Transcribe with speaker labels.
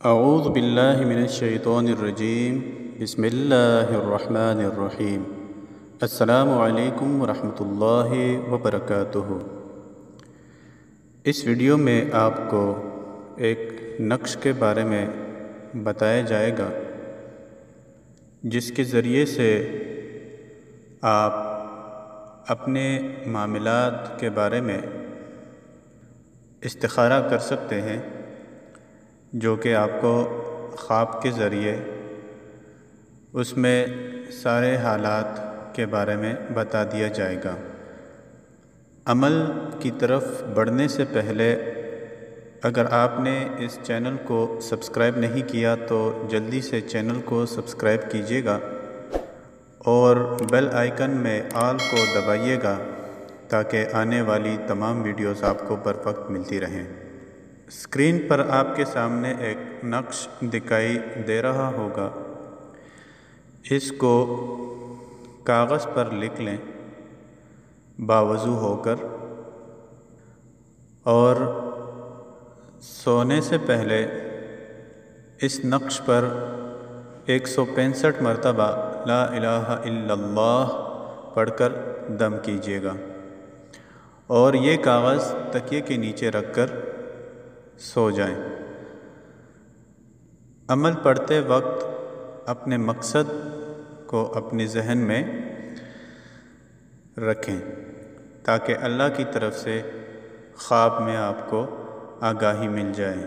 Speaker 1: اعوذ باللہ من الشیطان الرجیم بسم اللہ الرحمن الرحیم السلام علیکم ورحمۃ اللہ وبرکاتہ۔ اس ویڈیو میں آپ کو ایک نقش کے بارے میں بتایا جائے گا جس کے ذریعے سے آپ اپنے معاملات کے بارے میں استخارہ کر سکتے ہیں، جو کہ آپ کو خواب کے ذریعے اس میں سارے حالات کے بارے میں بتا دیا جائے گا۔ عمل کی طرف بڑھنے سے پہلے اگر آپ نے اس چینل کو سبسکرائب نہیں کیا تو جلدی سے چینل کو سبسکرائب کیجیے گا اور بیل آئیکن میں آل کو دبائیے گا تاکہ آنے والی تمام ویڈیوز آپ کو بر وقت ملتی رہیں۔ اسکرین پر آپ کے سامنے ایک نقش دکھائی دے رہا ہوگا، اس کو کاغذ پر لکھ لیں باوضو ہو کر، اور سونے سے پہلے اس نقش پر 165 مرتبہ لا الہ الا اللہ پڑھ کر دم کیجیے گا، اور یہ کاغذ تکیے کے نیچے رکھ کر سو جائیں۔ عمل پڑھتے وقت اپنے مقصد کو اپنے ذہن میں رکھیں تاکہ اللہ کی طرف سے خواب میں آپ کو آگاہی مل جائے۔